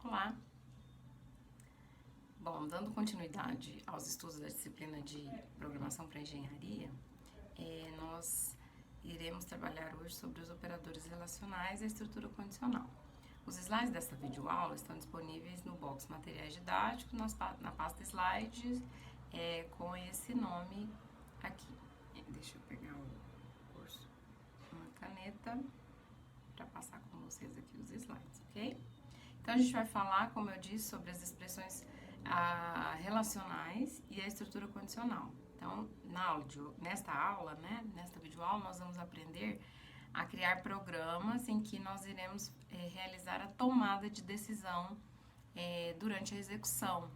Olá! Bom, dando continuidade aos estudos da disciplina de Programação para Engenharia, nós iremos trabalhar hoje sobre os operadores relacionais e a estrutura condicional. Os slides dessa videoaula estão disponíveis no box Materiais Didáticos, na pasta Slides, com esse nome aqui. Deixa eu pegar o curso, uma caneta, para passar com vocês aqui os slides, ok? Então, a gente vai falar, como eu disse, sobre as expressões relacionais e a estrutura condicional. Então, nesta aula, nesta videoaula, nós vamos aprender a criar programas em que nós iremos realizar a tomada de decisão durante a execução,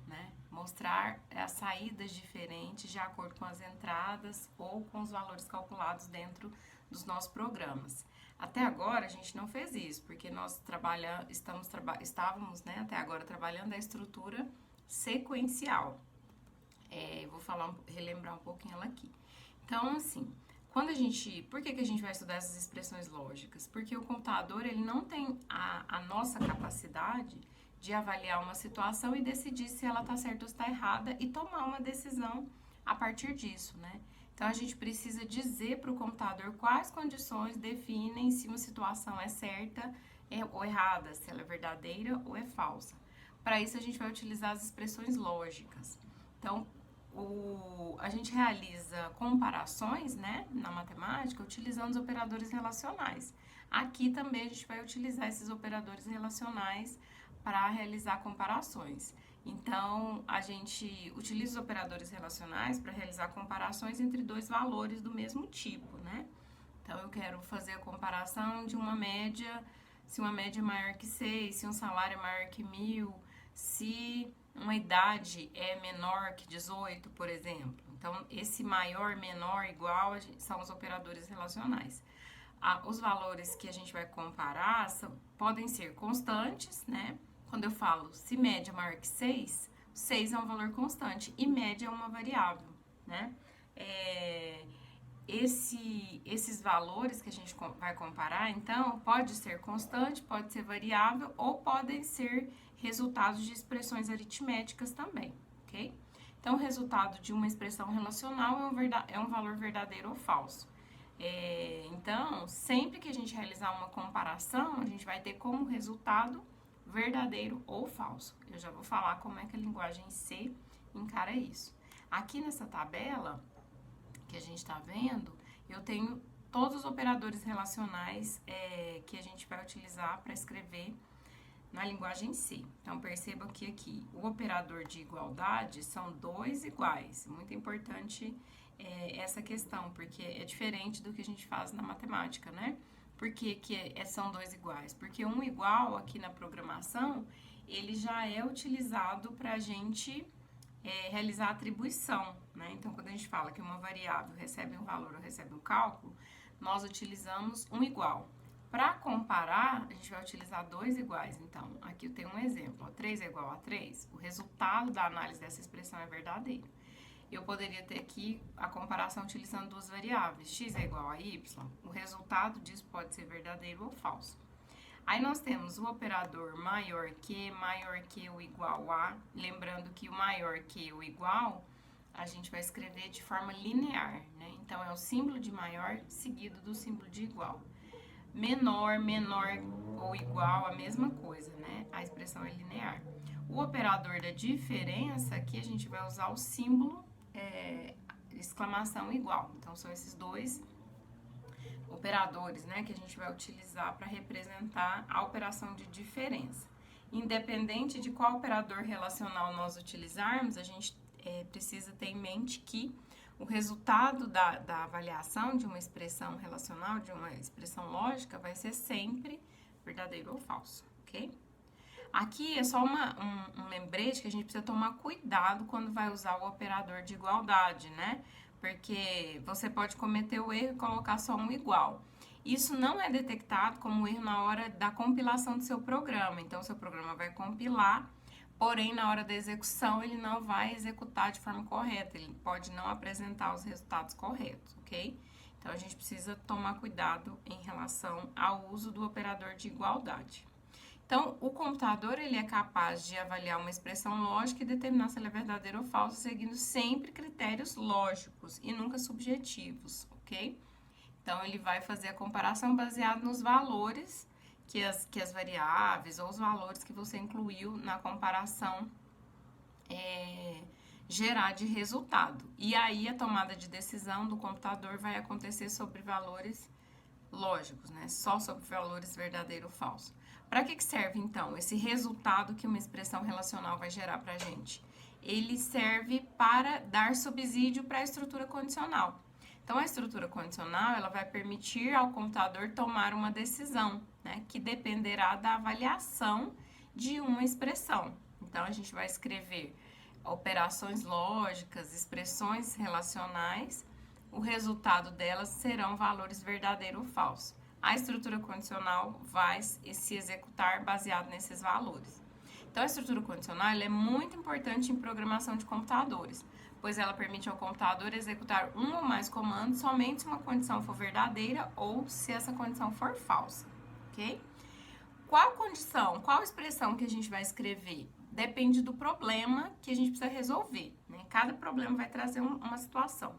mostrar as saídas diferentes de acordo com as entradas ou com os valores calculados dentro dos nossos programas. Até agora a gente não fez isso, porque nós estávamos até agora trabalhando a estrutura sequencial. Vou relembrar um pouquinho ela aqui. Então, assim, por que a gente vai estudar essas expressões lógicas? Porque o computador, ele não tem a nossa capacidade de avaliar uma situação e decidir se ela está certa ou está errada e tomar uma decisão a partir disso, Então, a gente precisa dizer para o computador quais condições definem se uma situação é certa ou errada, se ela é verdadeira ou é falsa. Para isso, a gente vai utilizar as expressões lógicas. Então, a gente realiza comparações, na matemática, utilizando os operadores relacionais. Aqui também a gente vai utilizar esses operadores relacionais para realizar comparações. Então, a gente utiliza os operadores relacionais para realizar comparações entre dois valores do mesmo tipo, Então, eu quero fazer a comparação de uma média, se uma média é maior que 6, se um salário é maior que 1.000, se uma idade é menor que 18, por exemplo. Então, esse maior, menor, igual, são os operadores relacionais. Os valores que a gente vai comparar podem ser constantes, Quando eu falo se média é maior que 6, 6 é um valor constante e média é uma variável, Esses valores que a gente vai comparar, então, pode ser constante, pode ser variável ou podem ser resultados de expressões aritméticas também, ok? Então, o resultado de uma expressão relacional é um valor verdadeiro ou falso. Então, sempre que a gente realizar uma comparação, a gente vai ter como resultado verdadeiro ou falso. Eu já vou falar como é que a linguagem C encara isso. Aqui nessa tabela que a gente está vendo, eu tenho todos os operadores relacionais que a gente vai utilizar para escrever na linguagem C. Então, perceba que aqui o operador de igualdade são dois iguais. Muito importante essa questão, porque é diferente do que a gente faz na matemática, Por que são dois iguais? Porque um igual aqui na programação, ele já é utilizado para a gente realizar a atribuição, Então, quando a gente fala que uma variável recebe um valor ou recebe um cálculo, nós utilizamos um igual. Para comparar, a gente vai utilizar dois iguais. Então, aqui eu tenho um exemplo. 3 é igual a 3, o resultado da análise dessa expressão é verdadeiro. Eu poderia ter aqui a comparação utilizando duas variáveis, x é igual a y, o resultado disso pode ser verdadeiro ou falso. Aí nós temos o operador maior que ou igual a, lembrando que o maior que ou igual, a gente vai escrever de forma linear, Então, é o símbolo de maior seguido do símbolo de igual. Menor ou igual, a mesma coisa, A expressão é linear. O operador da diferença, aqui a gente vai usar o símbolo exclamação igual. Então, são esses dois operadores, que a gente vai utilizar para representar a operação de diferença. Independente de qual operador relacional nós utilizarmos, a gente precisa ter em mente que o resultado da avaliação de uma expressão relacional, de uma expressão lógica, vai ser sempre verdadeiro ou falso, ok? Aqui é só um lembrete que a gente precisa tomar cuidado quando vai usar o operador de igualdade, Porque você pode cometer o erro e colocar só um igual. Isso não é detectado como erro na hora da compilação do seu programa. Então, o seu programa vai compilar, porém, na hora da execução, ele não vai executar de forma correta. Ele pode não apresentar os resultados corretos, ok? Então, a gente precisa tomar cuidado em relação ao uso do operador de igualdade. Então, o computador ele é capaz de avaliar uma expressão lógica e determinar se ela é verdadeira ou falsa, seguindo sempre critérios lógicos e nunca subjetivos, ok? Então, ele vai fazer a comparação baseada nos valores que as variáveis ou os valores que você incluiu na comparação gerar de resultado. E aí, a tomada de decisão do computador vai acontecer sobre valores lógicos, né? Só sobre valores verdadeiro ou falso. Para que serve, então, esse resultado que uma expressão relacional vai gerar para a gente? Ele serve para dar subsídio para a estrutura condicional. Então, a estrutura condicional, ela vai permitir ao computador tomar uma decisão, né? Que dependerá da avaliação de uma expressão. Então, a gente vai escrever operações lógicas, expressões relacionais, o resultado delas serão valores verdadeiro ou falso. A estrutura condicional vai se executar baseado nesses valores. Então, a estrutura condicional ela é muito importante em programação de computadores, pois ela permite ao computador executar um ou mais comandos somente se uma condição for verdadeira ou se essa condição for falsa, ok? Qual condição, qual expressão que a gente vai escrever? Depende do problema que a gente precisa resolver, né? Cada problema vai trazer uma situação.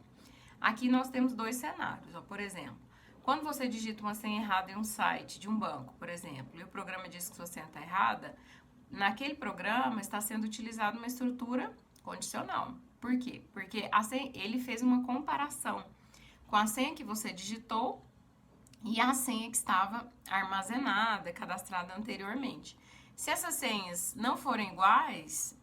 Aqui nós temos dois cenários, ó. Por exemplo, quando você digita uma senha errada em um site de um banco, por exemplo, e o programa diz que sua senha está errada, naquele programa está sendo utilizada uma estrutura condicional. Por quê? Porque a senha, ele fez uma comparação com a senha que você digitou e a senha que estava armazenada, cadastrada anteriormente. Se essas senhas não forem iguais,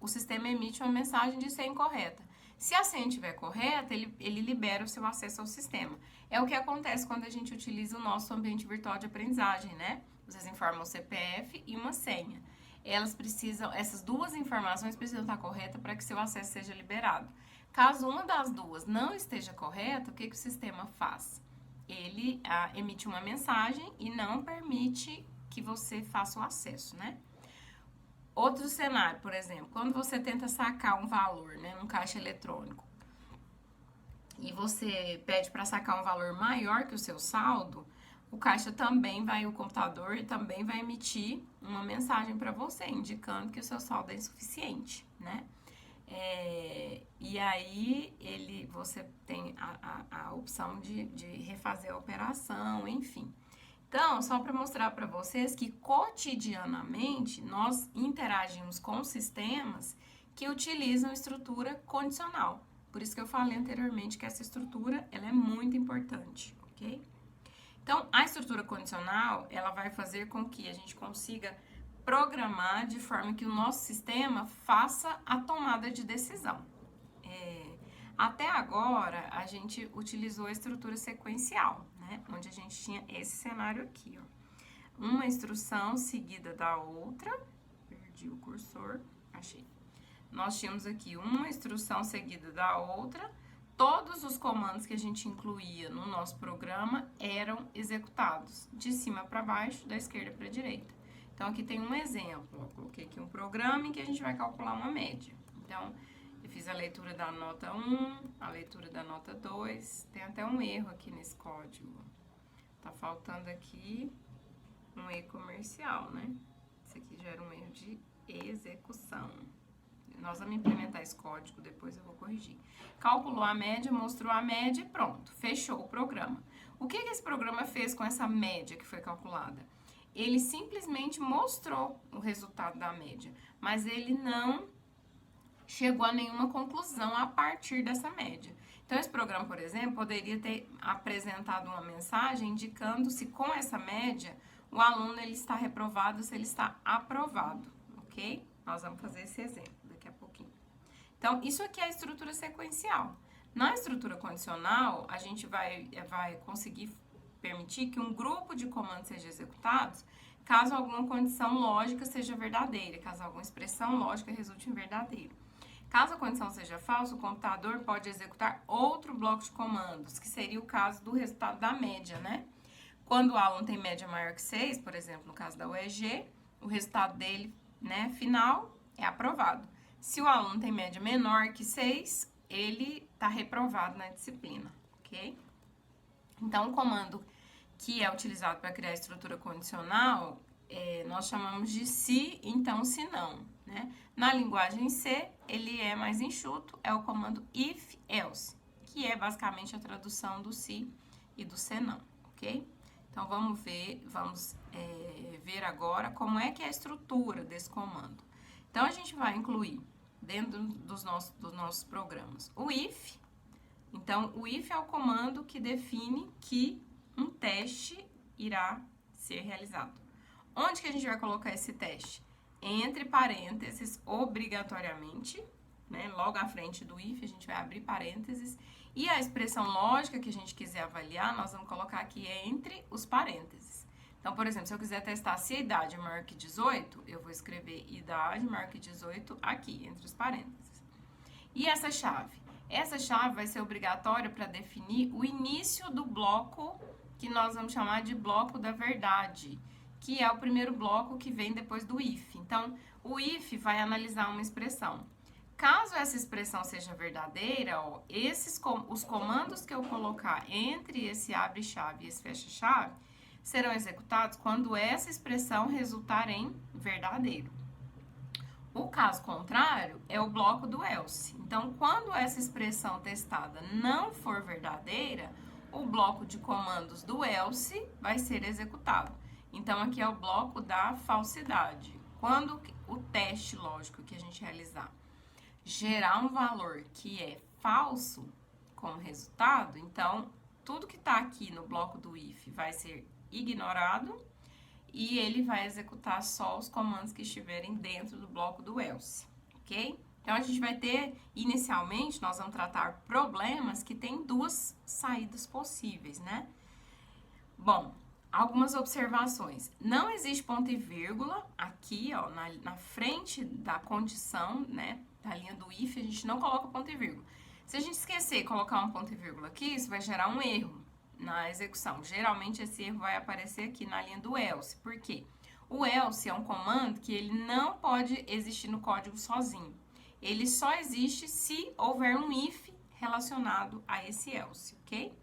o sistema emite uma mensagem de senha incorreta. Se a senha estiver correta, ele libera o seu acesso ao sistema. É o que acontece quando a gente utiliza o nosso ambiente virtual de aprendizagem, né? Vocês informam o CPF e uma senha. Essas duas informações precisam estar corretas para que seu acesso seja liberado. Caso uma das duas não esteja correta, o que o sistema faz? Ele emite uma mensagem e não permite que você faça o acesso, né? Outro cenário, por exemplo, quando você tenta sacar um valor, né, num caixa eletrônico, e você pede para sacar um valor maior que o seu saldo, o computador também vai emitir uma mensagem para você, indicando que o seu saldo é insuficiente, né? E aí você tem a opção de refazer a operação, enfim. Então, só para mostrar para vocês que cotidianamente nós interagimos com sistemas que utilizam estrutura condicional. Por isso que eu falei anteriormente que essa estrutura ela é muito importante, ok? Então, a estrutura condicional ela vai fazer com que a gente consiga programar de forma que o nosso sistema faça a tomada de decisão. Até agora, a gente utilizou a estrutura sequencial, né? Onde a gente tinha esse cenário aqui, ó. Uma instrução seguida da outra. Perdi o cursor, achei. Nós tínhamos aqui uma instrução seguida da outra. Todos os comandos que a gente incluía no nosso programa eram executados de cima para baixo, da esquerda para a direita. Então, aqui tem um exemplo. Eu coloquei aqui um programa em que a gente vai calcular uma média. Então, eu fiz a leitura da nota 1, a leitura da nota 2. Tem até um erro aqui nesse código. Tá faltando aqui um E comercial, né? Isso aqui já era um erro de execução. Nós vamos implementar esse código, depois eu vou corrigir. Calculou a média, mostrou a média e pronto, fechou o programa. O que esse programa fez com essa média que foi calculada? Ele simplesmente mostrou o resultado da média, mas ele não chegou a nenhuma conclusão a partir dessa média. Então, esse programa, por exemplo, poderia ter apresentado uma mensagem indicando se com essa média o aluno ele está reprovado ou se ele está aprovado, ok? Nós vamos fazer esse exemplo daqui a pouquinho. Então, isso aqui é a estrutura sequencial. Na estrutura condicional, a gente vai conseguir permitir que um grupo de comandos seja executados caso alguma condição lógica seja verdadeira, caso alguma expressão lógica resulte em verdadeiro. Caso a condição seja falsa, o computador pode executar outro bloco de comandos, que seria o caso do resultado da média, né? Quando o aluno tem média maior que 6, por exemplo, no caso da UEG, o resultado dele, né, final é aprovado. Se o aluno tem média menor que 6, ele está reprovado na disciplina, ok? Então, o comando que é utilizado para criar a estrutura condicional, nós chamamos de se, então, se não, né? Na linguagem C, ele é mais enxuto, é o comando if, else, que é basicamente a tradução do se e do se não, ok? Então, vamos ver agora como é que é a estrutura desse comando. Então, a gente vai incluir dentro dos nossos programas o if. Então, o if é o comando que define que um teste irá ser realizado. Onde que a gente vai colocar esse teste? Entre parênteses, obrigatoriamente, né? Logo à frente do if, a gente vai abrir parênteses. E a expressão lógica que a gente quiser avaliar, nós vamos colocar aqui entre os parênteses. Então, por exemplo, se eu quiser testar se a idade é maior que 18, eu vou escrever idade maior que 18 aqui, entre os parênteses. E essa chave? Essa chave vai ser obrigatória para definir o início do bloco que nós vamos chamar de bloco da verdade, que é o primeiro bloco que vem depois do if. Então, o if vai analisar uma expressão. Caso essa expressão seja verdadeira, ó, os comandos que eu colocar entre esse abre-chave e esse fecha-chave serão executados quando essa expressão resultar em verdadeiro. O caso contrário é o bloco do else. Então, quando essa expressão testada não for verdadeira, o bloco de comandos do else vai ser executado. Então, aqui é o bloco da falsidade. Quando o teste lógico que a gente realizar gerar um valor que é falso como resultado, então, tudo que está aqui no bloco do if vai ser ignorado e ele vai executar só os comandos que estiverem dentro do bloco do else, ok? Então, a gente vai ter, inicialmente, nós vamos tratar problemas que têm duas saídas possíveis, né? Bom, algumas observações. Não existe ponto e vírgula aqui, ó, na frente da condição, né, da linha do if, a gente não coloca ponto e vírgula. Se a gente esquecer de colocar um ponto e vírgula aqui, isso vai gerar um erro na execução. Geralmente, esse erro vai aparecer aqui na linha do else. Por quê? O else é um comando que ele não pode existir no código sozinho. Ele só existe se houver um if relacionado a esse else, ok?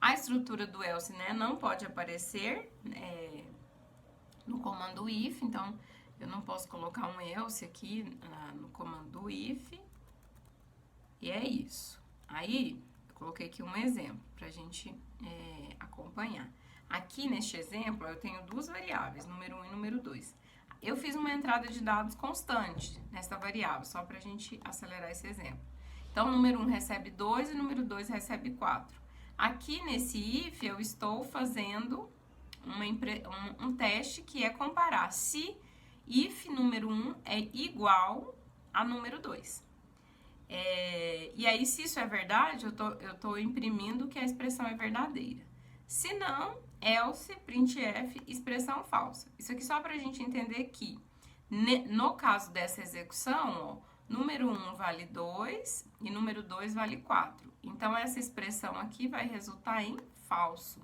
A estrutura do else, né, não pode aparecer no comando if, então eu não posso colocar um else aqui no comando if. E é isso. Aí, eu coloquei aqui um exemplo pra gente acompanhar. Aqui neste exemplo, eu tenho duas variáveis, número 1 e número 2. Eu fiz uma entrada de dados constante nessa variável, só pra gente acelerar esse exemplo. Então, número 1 recebe 2 e número 2 recebe 4. Aqui nesse if, eu estou fazendo um teste que é comparar se if número 1 é igual a número 2. E aí, se isso é verdade, eu tô imprimindo que a expressão é verdadeira. Se não, else, printf, expressão falsa. Isso aqui só para a gente entender que, no caso dessa execução, ó, número 1 vale 2 e número 2 vale 4. Então, essa expressão aqui vai resultar em falso.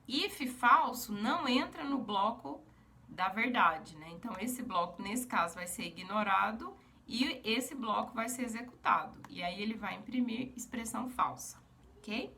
If falso não entra no bloco da verdade, né? Então, esse bloco, nesse caso, vai ser ignorado e esse bloco vai ser executado. E aí, ele vai imprimir expressão falsa, ok?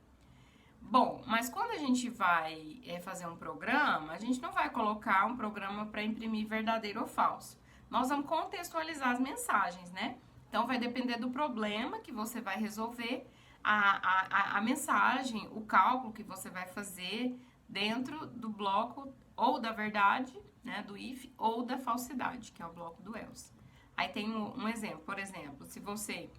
Bom, mas quando a gente vai fazer um programa, a gente não vai colocar um programa para imprimir verdadeiro ou falso. Nós vamos contextualizar as mensagens, né? Então, vai depender do problema que você vai resolver, a mensagem, o cálculo que você vai fazer dentro do bloco ou da verdade, né, do if, ou da falsidade, que é o bloco do else. Aí tem um exemplo, por exemplo, se você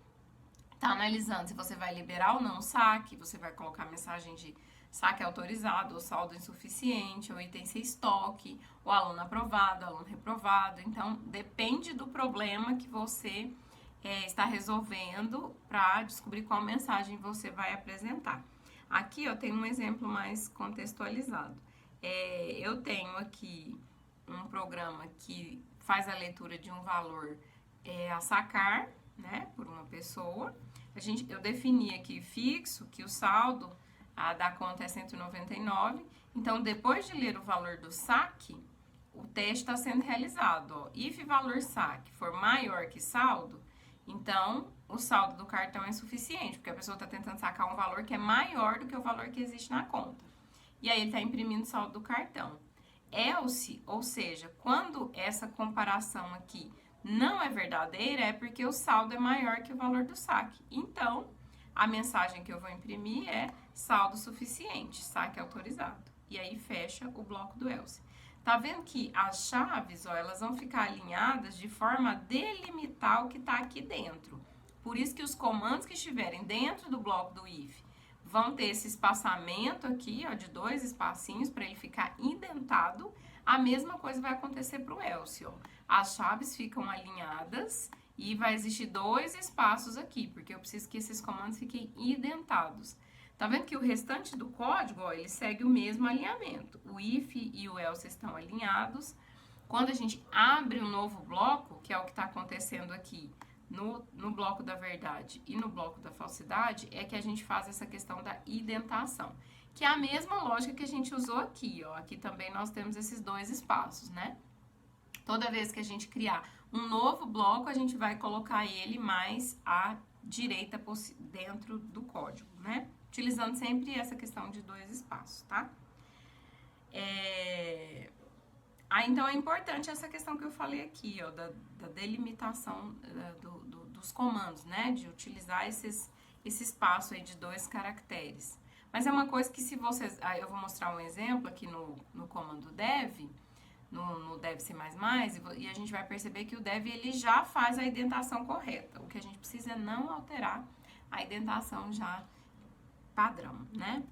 está analisando se você vai liberar ou não o saque, você vai colocar a mensagem de saque autorizado, ou saldo insuficiente, ou item sem estoque, o aluno aprovado, aluno reprovado. Então, depende do problema que você está resolvendo para descobrir qual mensagem você vai apresentar. Aqui eu tenho um exemplo mais contextualizado. Eu tenho aqui um programa que faz a leitura de um valor a sacar, né, por uma pessoa. Eu defini aqui fixo que o saldo da conta é 199. Então, depois de ler o valor do saque, o teste está sendo realizado. Ó. If valor saque for maior que saldo, então o saldo do cartão é insuficiente, porque a pessoa está tentando sacar um valor que é maior do que o valor que existe na conta. E aí ele está imprimindo o saldo do cartão. else, ou seja, quando essa comparação aqui não é verdadeira, é porque o saldo é maior que o valor do saque. Então, a mensagem que eu vou imprimir é saldo suficiente, saque autorizado. E aí fecha o bloco do else. Tá vendo que as chaves, ó, elas vão ficar alinhadas de forma a delimitar o que tá aqui dentro. Por isso que os comandos que estiverem dentro do bloco do if vão ter esse espaçamento aqui, ó, de 2 espacinhos para ele ficar indentado. A mesma coisa vai acontecer para o else, ó. As chaves ficam alinhadas e vai existir 2 espaços aqui, porque eu preciso que esses comandos fiquem indentados. Tá vendo que o restante do código, ó, ele segue o mesmo alinhamento. O if e o else estão alinhados. Quando a gente abre um novo bloco, que é o que está acontecendo aqui, no bloco da verdade e no bloco da falsidade, é que a gente faz essa questão da indentação, que é a mesma lógica que a gente usou aqui, ó. Aqui também nós temos esses 2 espaços, né? Toda vez que a gente criar um novo bloco, a gente vai colocar ele mais à direita dentro do código, né? Utilizando sempre essa questão de 2 espaços, tá? Então, é importante essa questão que eu falei aqui, ó, da delimitação dos comandos, né? De utilizar esse espaço aí de 2 caracteres. Mas é uma coisa que se vocês... eu vou mostrar um exemplo aqui no comando dev, no dev C++, e a gente vai perceber que o dev, ele já faz a indentação correta. O que a gente precisa é não alterar a indentação já padrão, né?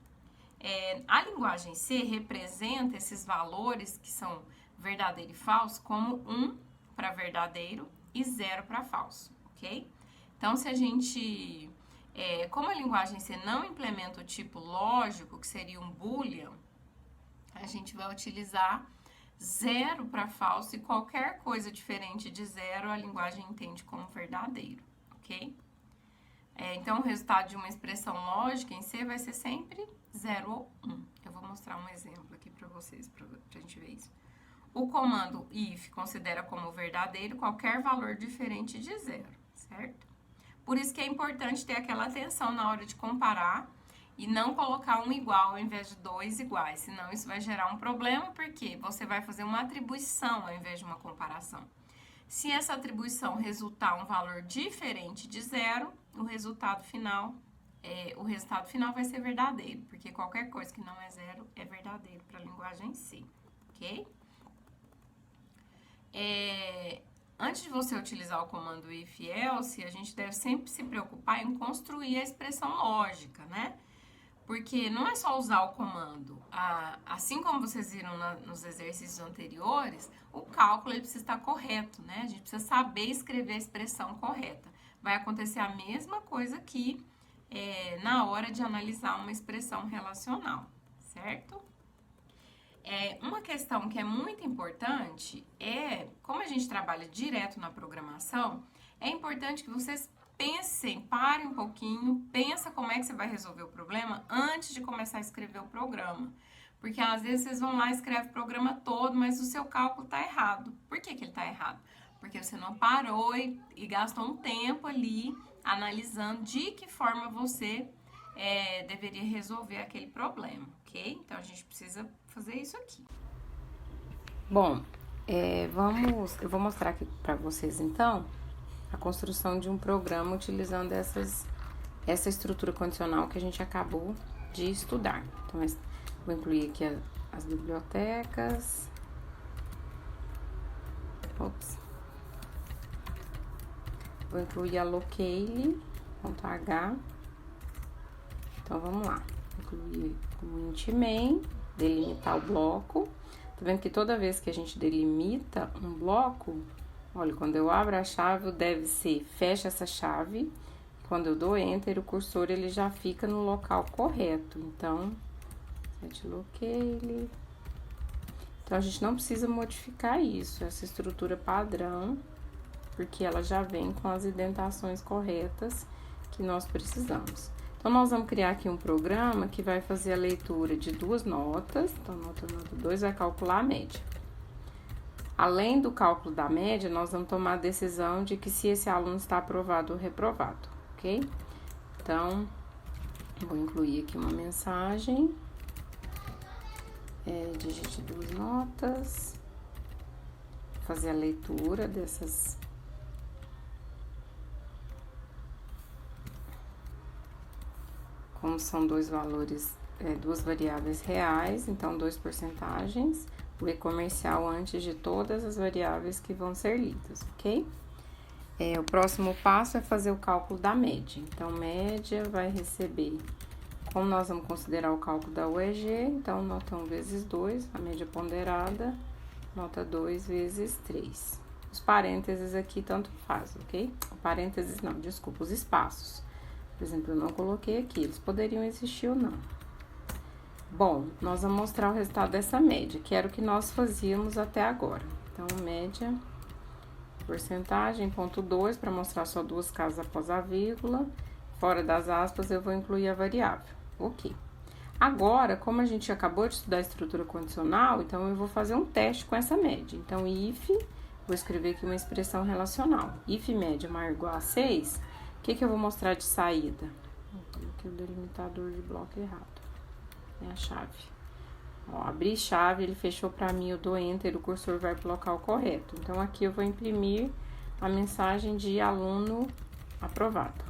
A linguagem C representa esses valores que são verdadeiro e falso como 1 para verdadeiro e 0 para falso, ok? Então, se a gente... como a linguagem C não implementa o tipo lógico, que seria um boolean, a gente vai utilizar 0 para falso e qualquer coisa diferente de 0 a linguagem entende como verdadeiro, ok? Então, o resultado de uma expressão lógica em C vai ser sempre 0 ou 1. Eu vou mostrar um exemplo aqui para vocês, para a gente ver isso. O comando if considera como verdadeiro qualquer valor diferente de 0, certo? Por isso que é importante ter aquela atenção na hora de comparar e não colocar um igual ao invés de 2 iguais, senão isso vai gerar um problema, porque você vai fazer uma atribuição ao invés de uma comparação. Se essa atribuição resultar um valor diferente de 0, o resultado final vai ser verdadeiro, porque qualquer coisa que não é 0 é verdadeiro para a linguagem C, ok? Antes de você utilizar o comando if else, a gente deve sempre se preocupar em construir a expressão lógica, né? Porque não é só usar o comando. Assim como vocês viram nos exercícios anteriores, o cálculo ele precisa estar correto, né? A gente precisa saber escrever a expressão correta. Vai acontecer a mesma coisa aqui na hora de analisar uma expressão relacional, certo? Uma questão que é muito importante como a gente trabalha direto na programação, é importante que vocês parem um pouquinho, pensa como é que você vai resolver o problema antes de começar a escrever o programa. Porque às vezes vocês vão lá e escrevem o programa todo, mas o seu cálculo está errado. Por que ele está errado? Porque você não parou e gastou um tempo ali analisando de que forma você deveria resolver aquele problema, ok? Então, a gente precisa fazer isso aqui. Bom, eu vou mostrar aqui para vocês, então, a construção de um programa utilizando essa estrutura condicional que a gente acabou de estudar. Então, vou incluir aqui as bibliotecas. Vou incluir a locale.h. Então, vamos lá. Incluir o int.main, delimitar o bloco. Tá vendo que toda vez que a gente delimita um bloco, olha, quando eu abro a chave, o deve ser fecha essa chave. Quando eu dou enter, o cursor ele já fica no local correto. Então, set locale. Então, a gente não precisa modificar isso, essa estrutura padrão, porque ela já vem com as indentações corretas que nós precisamos. Então, nós vamos criar aqui um programa que vai fazer a leitura de 2 notas. Então, nota 2 vai calcular a média. Além do cálculo da média, nós vamos tomar a decisão de que se esse aluno está aprovado ou reprovado, ok? Então, vou incluir aqui uma mensagem. digite 2 notas. Fazer a leitura dessas. Como são dois valores, duas variáveis reais, então 2 porcentagens, o e-comercial antes de todas as variáveis que vão ser lidas, ok? O próximo passo é fazer o cálculo da média. Então, média vai receber, como nós vamos considerar o cálculo da UEG, então nota 1 vezes 2, a média ponderada, nota 2 vezes 3. Os parênteses aqui tanto faz, ok? Parênteses não, desculpa, os espaços. Por exemplo, eu não coloquei aqui, eles poderiam existir ou não. Bom, nós vamos mostrar o resultado dessa média, que era o que nós fazíamos até agora. Então, média, porcentagem, ponto 2, para mostrar só duas casas após a vírgula. Fora das aspas, eu vou incluir a variável. Ok. Agora, como a gente acabou de estudar a estrutura condicional, então eu vou fazer um teste com essa média. Então, if, vou escrever aqui uma expressão relacional. If média maior ou igual a 6, o que eu vou mostrar de saída? Aqui o delimitador de bloco errado. É a chave. Ó, abri chave, ele fechou para mim, eu dou enter, o cursor vai para o local correto. Então, aqui eu vou imprimir a mensagem de aluno aprovado.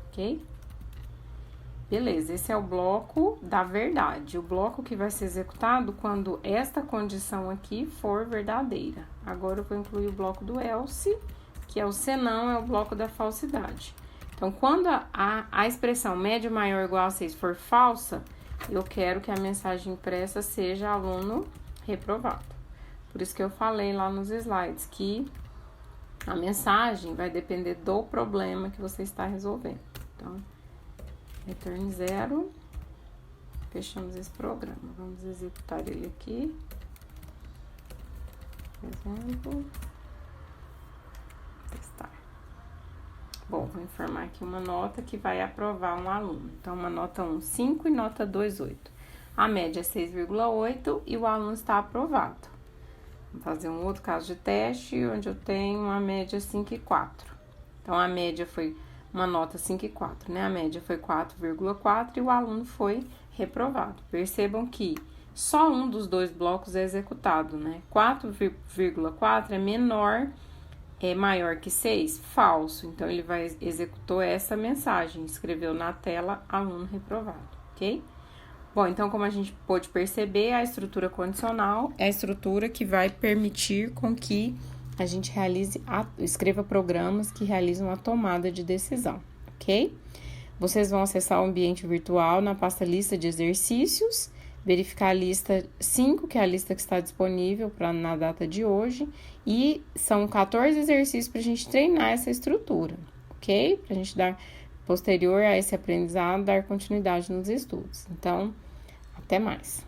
Ok? Beleza, esse é o bloco da verdade, o bloco que vai ser executado quando esta condição aqui for verdadeira. Agora eu vou incluir o bloco do else, que é o senão, é o bloco da falsidade. Então, quando a expressão média maior ou igual a 6 for falsa, eu quero que a mensagem impressa seja aluno reprovado. Por isso que eu falei lá nos slides que a mensagem vai depender do problema que você está resolvendo. Então, return 0, fechamos esse programa. Vamos executar ele aqui. Por exemplo, testar. Bom, vou informar aqui uma nota que vai aprovar um aluno. Então, uma nota 1, 5 e nota 2, 8. A média é 6,8 e o aluno está aprovado. Vou fazer um outro caso de teste, onde eu tenho uma média 5,4. Então, a média foi uma nota 5,4, né? A média foi 4,4 e o aluno foi reprovado. Percebam que só um dos dois blocos é executado, né? 4,4 é menor, é maior que 6? Falso. Então, ele executou essa mensagem, escreveu na tela aluno reprovado, ok? Bom, então, como a gente pôde perceber, a estrutura condicional é a estrutura que vai permitir com que a gente escreva programas que realizam a tomada de decisão, ok? Vocês vão acessar o ambiente virtual na pasta lista de exercícios, verificar a lista 5, que é a lista que está disponível na data de hoje, e são 14 exercícios para a gente treinar essa estrutura, ok? Para a gente dar, posterior a esse aprendizado, dar continuidade nos estudos. Então, até mais!